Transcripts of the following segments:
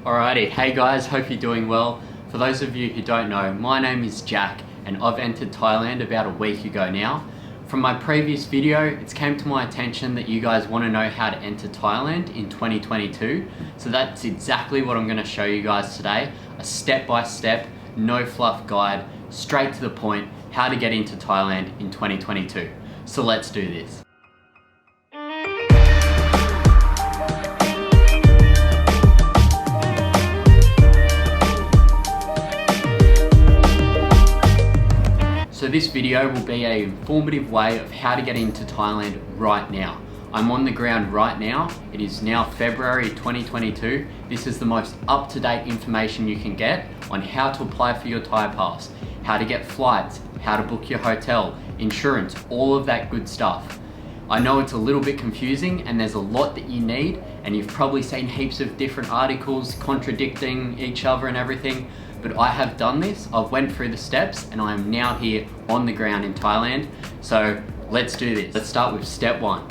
Alrighty, hey guys, hope you're doing well. For those of you who don't know, my name is Jack and I've entered Thailand about a week ago now. From my previous video, it's came to my attention that you guys want to know how to enter Thailand in 2022. So that's exactly what I'm going to show you guys today. A step-by-step, no fluff guide, straight to the point, how to get into Thailand in 2022. So let's do this. So this video will be an informative way of how to get into Thailand right now. I'm on the ground right now. It is now February 2022. This is the most up-to-date information you can get on how to apply for your Thai Pass, how to get flights, how to book your hotel, insurance, all of that good stuff. I know it's a little bit confusing and there's a lot that you need, and you've probably seen heaps of different articles contradicting each other and everything, but I have done this. I've went through the steps and I am now here on the ground in Thailand. So let's do this. Let's start with step one.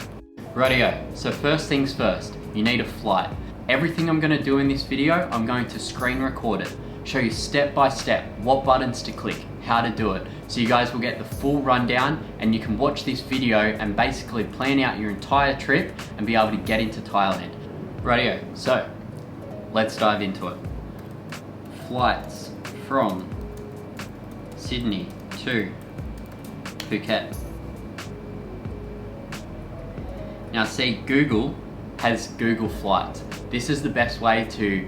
Rightio, so first things first, you need a flight. Everything I'm gonna do in this video, I'm going to screen record it, show you step by step what buttons to click, how to do it, so you guys will get the full rundown and you can watch this video and basically plan out your entire trip and be able to get into Thailand. Rightio, so let's dive into it. Flights from Sydney to Phuket. Now see, Google has Google Flights. This is the best way to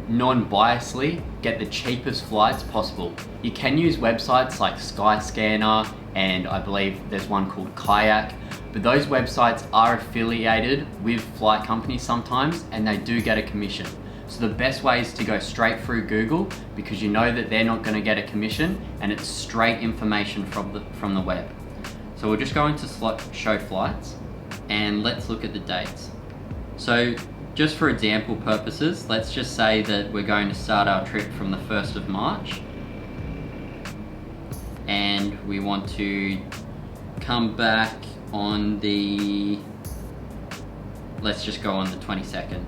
non-biasly get the cheapest flights possible. You can use websites like Skyscanner and I believe there's one called Kayak, but those websites are affiliated with flight companies sometimes and they do get a commission. So the best way is to go straight through Google because you know that they're not going to get a commission and it's straight information from the web. So we're just going to show flights and let's look at the dates. So just for example purposes, let's just say that we're going to start our trip from the 1st of March and we want to come back on the, let's just go on the 22nd.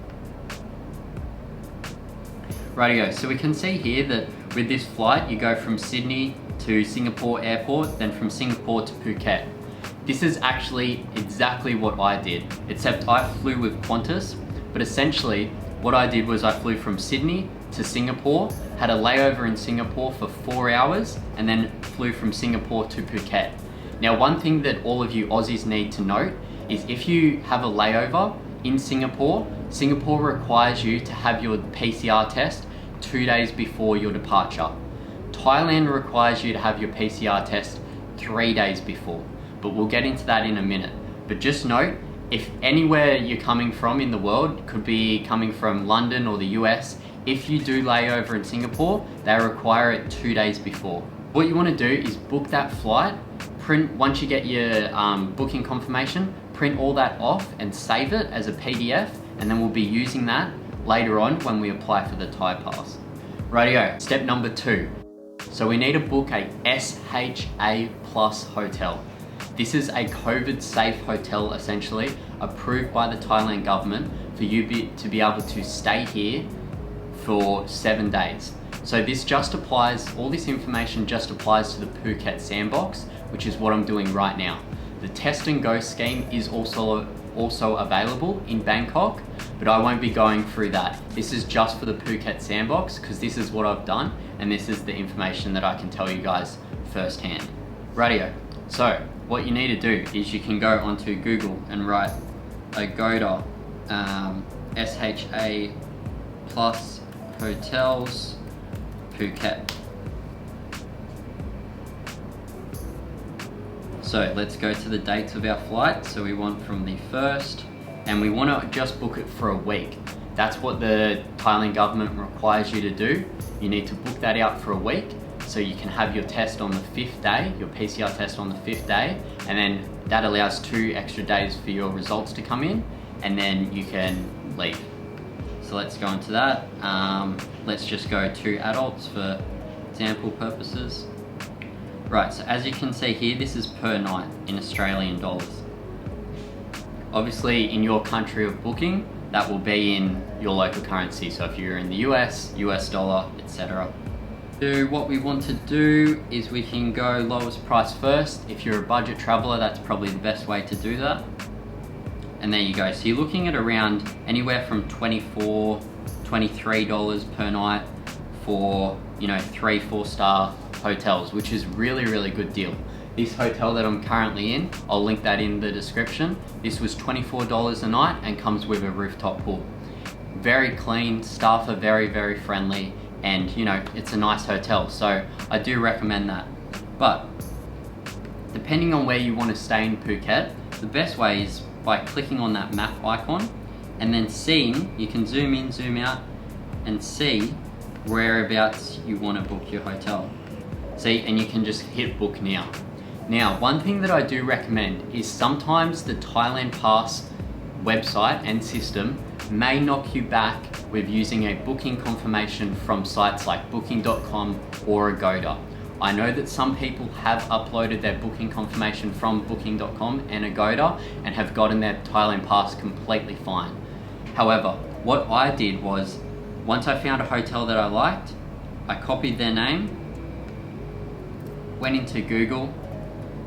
Rightio, so we can see here that with this flight you go from Sydney to Singapore airport, then from Singapore to Phuket. This is actually exactly what I did, except I flew with Qantas, but essentially what I did was I flew from Sydney to Singapore, had a layover in Singapore for 4 hours, and then flew from Singapore to Phuket. Now one thing that all of you Aussies need to note is if you have a layover in Singapore, Singapore requires you to have your PCR test 2 days before your departure. Thailand requires you to have your PCR test 3 days before, but we'll get into that in a minute. But just note, if anywhere you're coming from in the world, could be coming from London or the US, if you do layover in Singapore, they require it 2 days before. What you want to do is book that flight, print, once you get your booking confirmation, print all that off and save it as a PDF, and then we'll be using that later on when we apply for the Thai Pass. Rightio, step number 2. So we need to book a SHA Plus hotel. This is a COVID safe hotel essentially, approved by the Thailand government for you to be able to stay here for 7 days. So this just applies, all this information just applies to the Phuket sandbox, which is what I'm doing right now. The test and go scheme is also available in Bangkok, but I won't be going through that. This is just for the Phuket sandbox because this is what I've done and this is the information that I can tell you guys firsthand. Rightio, so what you need to do is you can go onto Google and write Agoda SHA Plus Hotels Phuket. So let's go to the dates of our flight. So we want from the 1st, and we want to just book it for a week. That's what the Thailand government requires you to do. You need to book that out for a week so you can have your test on the 5th day, your PCR test on the 5th day, and then that allows 2 extra days for your results to come in, and then you can leave. So let's go into that. Let's just go 2 adults for example purposes. Right, so as you can see here, this is per night in Australian dollars. Obviously in your country of booking, that will be in your local currency. So if you're in the US, US dollar, etc. So what we want to do is we can go lowest price first. If you're a budget traveler, that's probably the best way to do that. And there you go. So you're looking at around anywhere from $24, $23 per night for, you know, 3-4 star hotels, which is really good deal. This hotel that I'm currently in, I'll link that in the description. This was $24 a night and comes with a rooftop pool. Very clean, staff are very friendly, and you know, it's a nice hotel, so I do recommend that. But depending on where you want to stay in Phuket, the best way is by clicking on that map icon and then seeing, you can zoom in, zoom out and see whereabouts you want to book your hotel. See, and you can just hit book now. Now, one thing that I do recommend is sometimes the Thailand Pass website and system may knock you back with using a booking confirmation from sites like booking.com or Agoda. I know that some people have uploaded their booking confirmation from booking.com and Agoda and have gotten their Thailand Pass completely fine. However, what I did was, once I found a hotel that I liked, I copied their name, went into Google,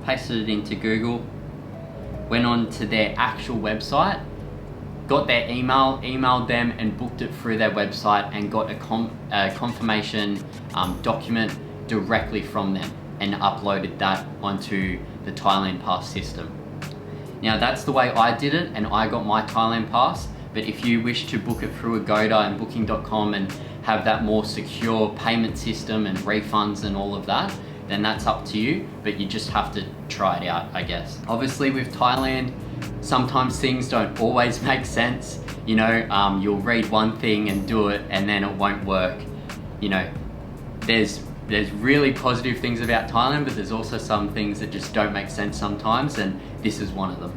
pasted it into Google, went on to their actual website, got their email, emailed them and booked it through their website and got a confirmation document directly from them and uploaded that onto the Thailand Pass system. Now that's the way I did it and I got my Thailand Pass, but if you wish to book it through Agoda and booking.com and have that more secure payment system and refunds and all of that, then that's up to you, but you just have to try it out, I guess. Obviously with Thailand, sometimes things don't always make sense. You know, you'll read one thing and do it and then it won't work. You know, there's really positive things about Thailand, but there's also some things that just don't make sense sometimes, and this is one of them.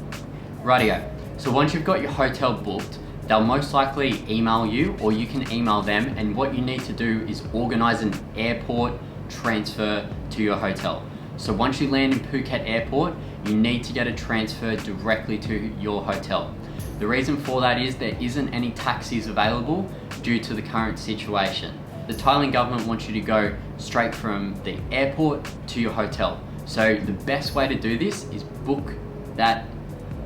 Rightio, so once you've got your hotel booked, they'll most likely email you or you can email them, and what you need to do is organize an airport transfer to your hotel. So once you land in Phuket airport, you need to get a transfer directly to your hotel. The reason for that is there isn't any taxis available due to the current situation. The Thailand government wants you to go straight from the airport to your hotel. So the best way to do this is book that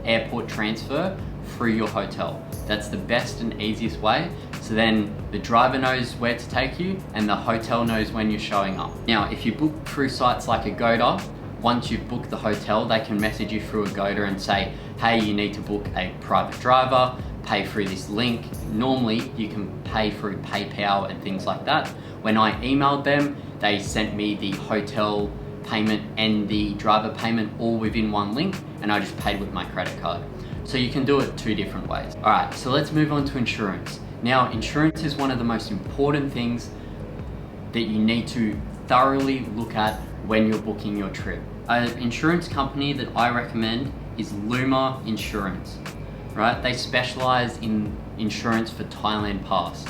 airport transfer through your hotel. That's the best and easiest way. So then the driver knows where to take you and the hotel knows when you're showing up. Now, if you book through sites like Agoda, once you've booked the hotel, they can message you through Agoda and say, hey, you need to book a private driver, pay through this link. Normally you can pay through PayPal and things like that. When I emailed them, they sent me the hotel payment and the driver payment all within one link, and I just paid with my credit card. So you can do it two different ways. All right, so let's move on to insurance. Now, insurance is one of the most important things that you need to thoroughly look at when you're booking your trip. An insurance company that I recommend is Luma Insurance, right? They specialize in insurance for Thailand Pass.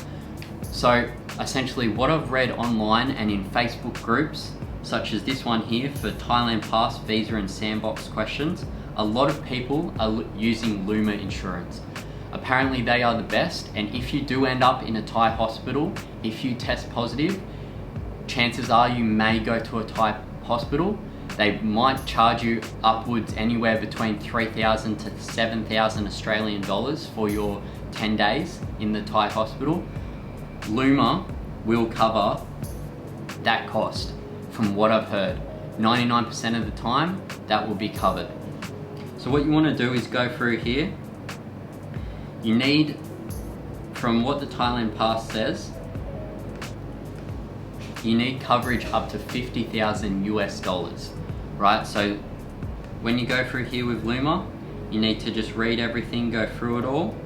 So essentially what I've read online and in Facebook groups, such as this one here for Thailand Pass, visa and sandbox questions, a lot of people are using Luma Insurance. Apparently they are the best, and if you do end up in a Thai hospital, if you test positive, chances are you may go to a Thai hospital. They might charge you upwards anywhere between 3,000 to 7,000 Australian dollars for your 10 days in the Thai hospital. Luma will cover that cost from what I've heard. 99% of the time, that will be covered. So what you want to do is go through here. You need, from what the Thailand Pass says, you need coverage up to 50,000 US dollars, right? So when you go through here with Luma, you need to just read everything, go through it all,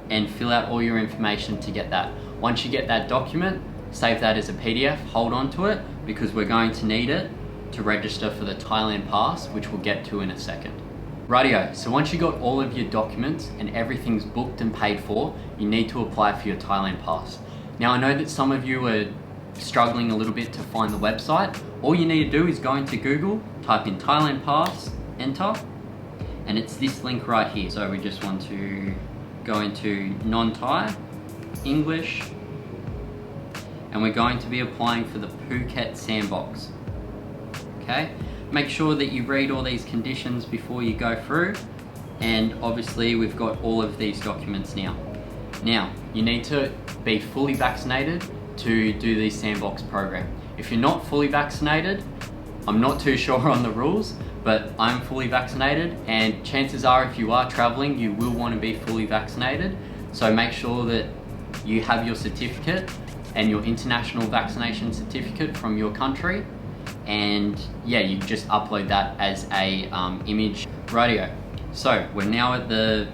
and fill out all your information to get that. Once you get that document, save that as a PDF, hold on to it, because we're going to need it to register for the Thailand Pass, which we'll get to in a second. Rightio, so once you got all of your documents and everything's booked and paid for, you need to apply for your Thailand Pass. Now I know that some of you are struggling a little bit to find the website. All you need to do is go into Google, type in Thailand Pass, enter, and it's this link right here. So we just want to go into non-Thai, English, and we're going to be applying for the Phuket sandbox. Okay, make sure that you read all these conditions before you go through, and obviously we've got all of these documents now. Now, you need to be fully vaccinated to do the sandbox program. If you're not fully vaccinated, I'm not too sure on the rules, but I'm fully vaccinated, and chances are if you are traveling, you will want to be fully vaccinated. So make sure that you have your certificate and your international vaccination certificate from your country, and yeah, you just upload that as a image. Rightio. So we're now at the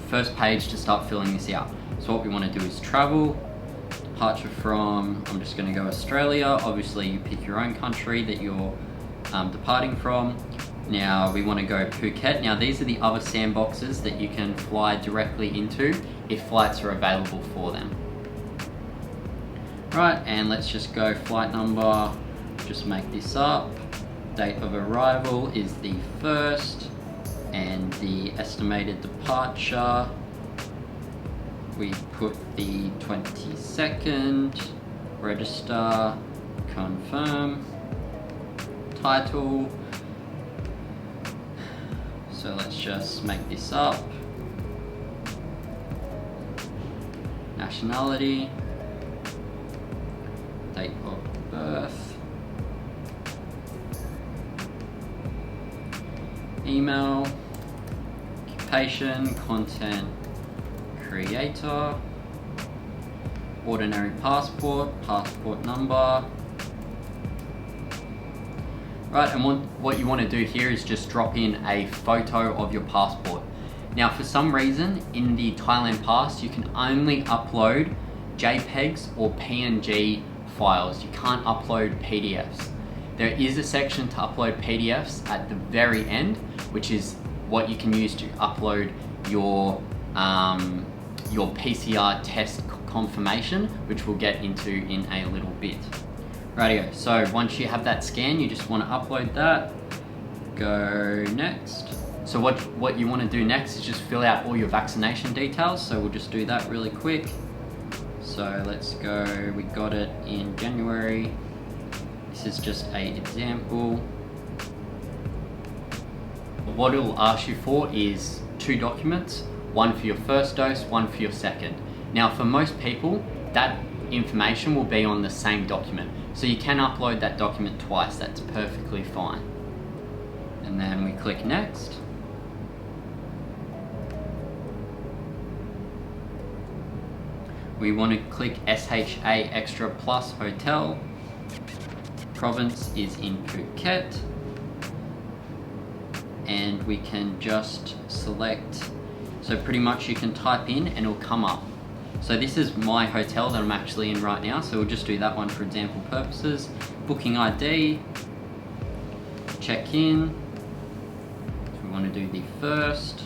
first page to start filling this out. So what we want to do is travel, departure from, I'm just going to go Australia. Obviously you pick your own country that you're departing from. Now we want to go Phuket. Now these are the other sandboxes that you can fly directly into if flights are available for them. Right, and let's just go flight number, just make this up. Date of arrival is the 1st, and the estimated departure, we put the 22nd, register, confirm, title. So let's just make this up. Nationality, date of birth, email, occupation, content creator, ordinary passport, passport number. Right, and what you want to do here is just drop in a photo of your passport. Now for some reason in the Thailand Pass you can only upload JPEGs or PNG files. You can't upload PDFs. There is a section to upload PDFs at the very end, which is what you can use to upload your PCR test confirmation, which we'll get into in a little bit. Rightio, so once you have that scan, you just want to upload that, go next. So what you want to do next is just fill out all your vaccination details, so we'll just do that really quick. So let's go, we got it in January. This is just an example. What it'll ask you for is 2 documents, one for your first dose, one for your second. Now for most people, that information will be on the same document. So you can upload that document twice, that's perfectly fine. And then we click next. We want to click SHA Extra Plus Hotel. Province is in Phuket. And we can just select, so pretty much you can type in and it'll come up. So this is my hotel that I'm actually in right now, so we'll just do that one for example purposes. Booking ID, check in, so we want to do the 1st,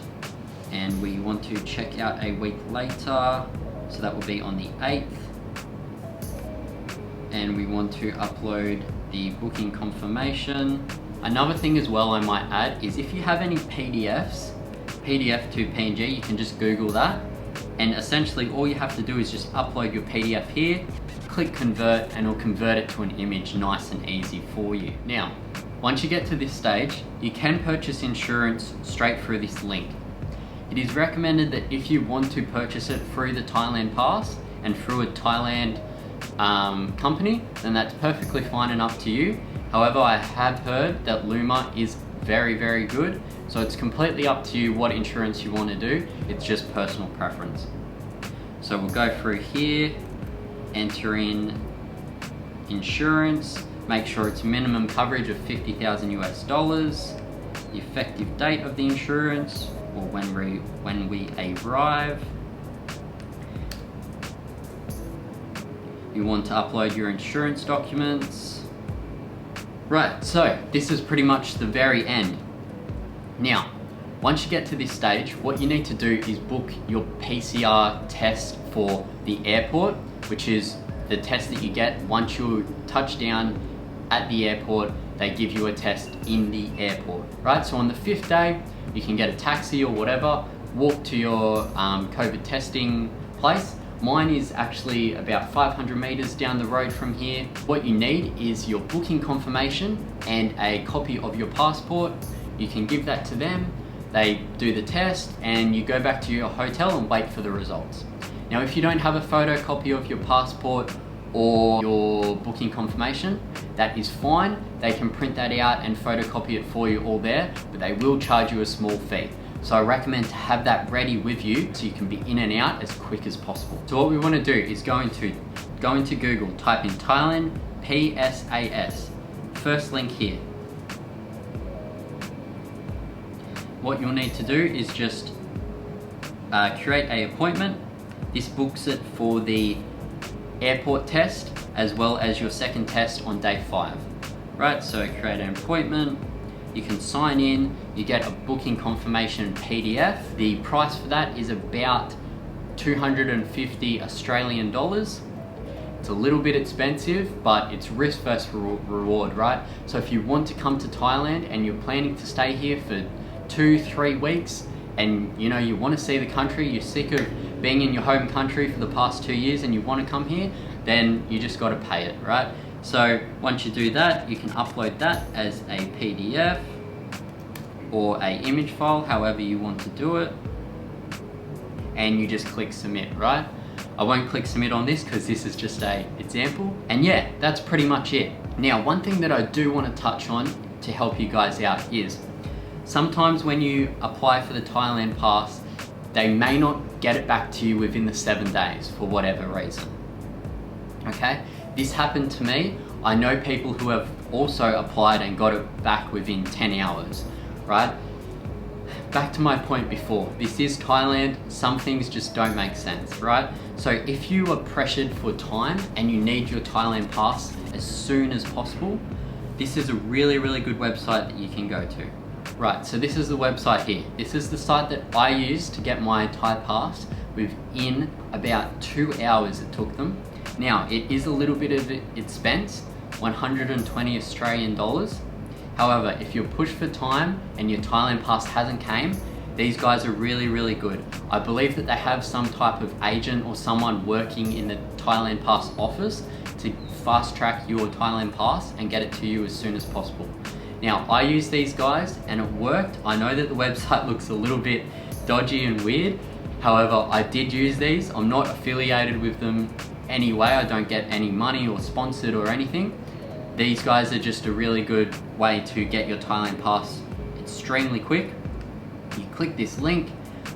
and we want to check out a week later, so that will be on the 8th, and we want to upload the booking confirmation. Another thing as well I might add is if you have any PDFs, PDF to PNG, you can just Google that. And essentially all you have to do is just upload your PDF here, click convert, and it'll convert it to an image nice and easy for you. Now, once you get to this stage, you can purchase insurance straight through this link. It is recommended that if you want to purchase it through the Thailand Pass and through a Thailand company, then that's perfectly fine and up to you. However, I have heard that Luma is very, very good. So it's completely up to you what insurance you want to do. It's just personal preference. So we'll go through here, enter in insurance, make sure it's minimum coverage of 50,000 US dollars, the effective date of the insurance, or when we arrive. You want to upload your insurance documents. Right, so this is pretty much the very end. Now, once you get to this stage, what you need to do is book your PCR test for the airport, which is the test that you get once you touch down at the airport. They give you a test in the airport, right? So on the 5th day, you can get a taxi or whatever, walk to your COVID testing place. Mine is actually about 500 meters down the road from here. What you need is your booking confirmation and a copy of your passport. You can give that to them, they do the test, and you go back to your hotel and wait for the results. Now, if you don't have a photocopy of your passport or your booking confirmation, that is fine. They can print that out and photocopy it for you all there, but they will charge you a small fee. So I recommend to have that ready with you so you can be in and out as quick as possible. So what we want to do is go into Google, type in Thailand PSAS, first link here. What you'll need to do is just create an appointment. This books it for the airport test as well as your second test on day 5. Right, so create an appointment. You can sign in, you get a booking confirmation PDF. The price for that is about 250 Australian dollars. It's a little bit expensive, but it's risk versus reward, right? So if you want to come to Thailand and you're planning to stay here for 2-3 weeks, and you want to see the country, you're sick of being in your home country for the past 2 years and you want to come here, then you just got to pay it, right? So once you do that, you can upload that as a PDF or an image file, however you want to do it, and you just click submit, right? I won't click submit on this because this is just an example. And yeah, that's pretty much it. Now, one thing that I do want to touch on to help you guys out is sometimes when you apply for the Thailand Pass, they may not get it back to you within the 7 days for whatever reason. Okay, this happened to me. I know people who have also applied and got it back within 10 hours, right? Back to my point before, this is Thailand, some things just don't make sense, right? So if you are pressured for time and you need your Thailand Pass as soon as possible, this is a really, really good website that you can go to. Right, so this is the website here. This is the site that I used to get my Thai Pass within about 2 hours it took them. Now, it is a little bit of expense, 120 Australian dollars. However, if you're pushed for time and your Thailand Pass hasn't came, these guys are really, really good. I believe that they have some type of agent or someone working in the Thailand Pass office to fast track your Thailand Pass and get it to you as soon as possible. Now, I use these guys and it worked. I know that the website looks a little bit dodgy and weird. However, I did use these. I'm not affiliated with them anyway. I don't get any money or sponsored or anything. These guys are just a really good way to get your Thailand Pass extremely quick. You click this link,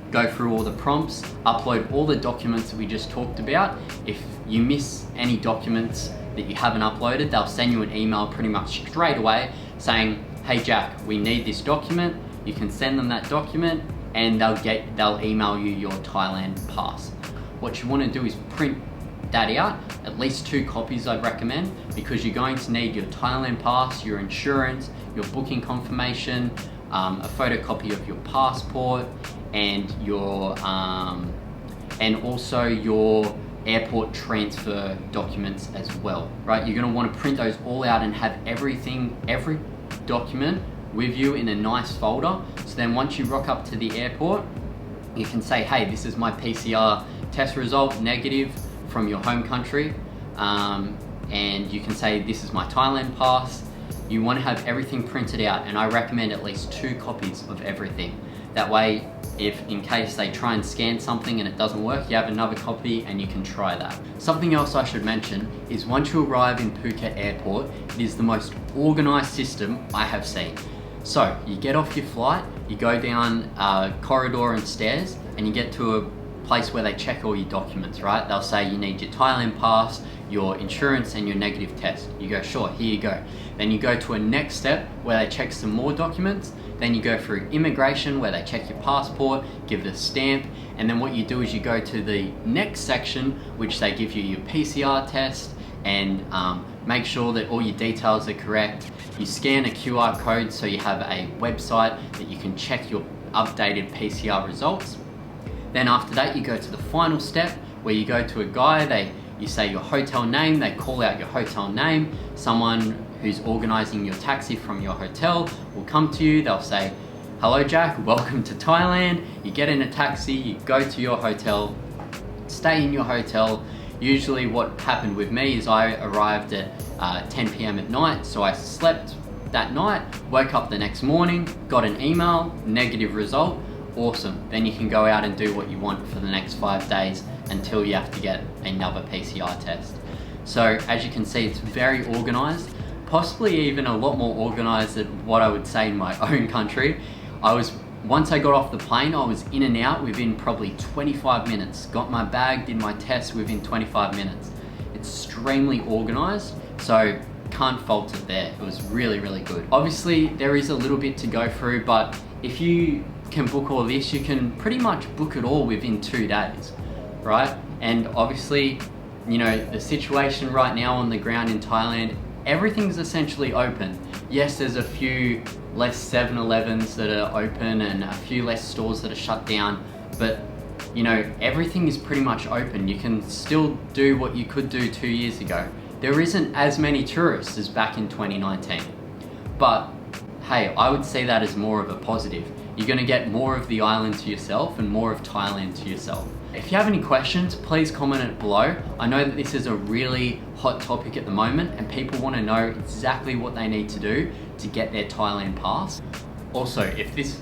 go through all the prompts, upload all the documents that we just talked about. If you miss any documents that you haven't uploaded, they'll send you an email pretty much straight away saying, hey Jack, we need this document. You can send them that document and they'll email you your Thailand Pass. What you want to do is print that out, at least 2 copies I'd recommend, because you're going to need your Thailand Pass, your insurance, your booking confirmation, a photocopy of your passport, and your and also your airport transfer documents as well, right? You're going to want to print those all out and have every document with you in a nice folder. So then once you rock up to the airport, you can say, hey, this is my PCR test result, negative, from your home country, and you can say this is my Thailand Pass. You want to have everything printed out, and I recommend at least 2 copies of everything. That way, if in case they try and scan something and it doesn't work, you have another copy and you can try that. Something else I should mention is once you arrive in Phuket Airport, it is the most organized system I have seen. So you get off your flight, you go down a corridor and stairs, and you get to a place where they check all your documents, right? They'll say you need your Thailand Pass, your insurance, and your negative test. You go, sure, here you go. Then you go to a next step where they check some more documents. Then you go through immigration where they check your passport, give it a stamp, and then what you do is you go to the next section which they give you your PCR test and make sure that all your details are correct. You scan a QR code so you have a website that you can check your updated PCR results. Then after that, you go to the final step where you go to a guy, you say your hotel name, they call out your hotel name. Someone who's organizing your taxi from your hotel will come to you, they'll say, hello Jack, welcome to Thailand. You get in a taxi, you go to your hotel, stay in your hotel. Usually what happened with me is I arrived at 10 p.m. at night, so I slept that night, woke up the next morning, got an email, negative result, awesome. Then you can go out and do what you want for the next 5 days until you have to get another PCR test. So as you can see, it's very organized, possibly even a lot more organized than what I would say in my own country. Once I got off the plane, I was in and out within probably 25 minutes. Got my bag, did my test within 25 minutes. It's extremely organized, so can't fault it there. It was really, really good. Obviously, there is a little bit to go through, but if you can book all this, you can pretty much book it all within 2 days, right? And obviously, you know, the situation right now on the ground in Thailand, everything's essentially open. Yes, there's a few less 7-Elevens that are open and a few less stores that are shut down, but you know, everything is pretty much open. You can still do what you could do 2 years ago. There isn't as many tourists as back in 2019, but hey, I would say that as more of a positive. You're gonna get more of the island to yourself and more of Thailand to yourself. If you have any questions, please comment it below. I know that this is a really hot topic at the moment and people want to know exactly what they need to do to get their Thailand Pass. Also, if this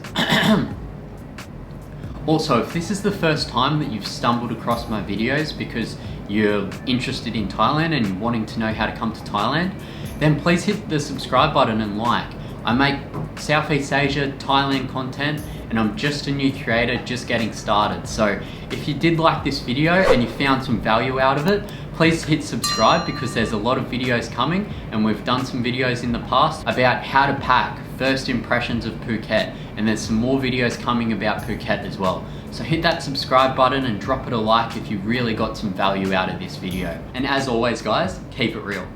is the first time that you've stumbled across my videos because you're interested in Thailand and you're wanting to know how to come to Thailand, then please hit the subscribe button and like. I make Southeast Asia, Thailand content, and I'm just a new creator just getting started. So if you did like this video and you found some value out of it, please hit subscribe because there's a lot of videos coming, and we've done some videos in the past about how to pack, first impressions of Phuket, and there's some more videos coming about Phuket as well. So hit that subscribe button and drop it a like if you really got some value out of this video. And as always guys, keep it real.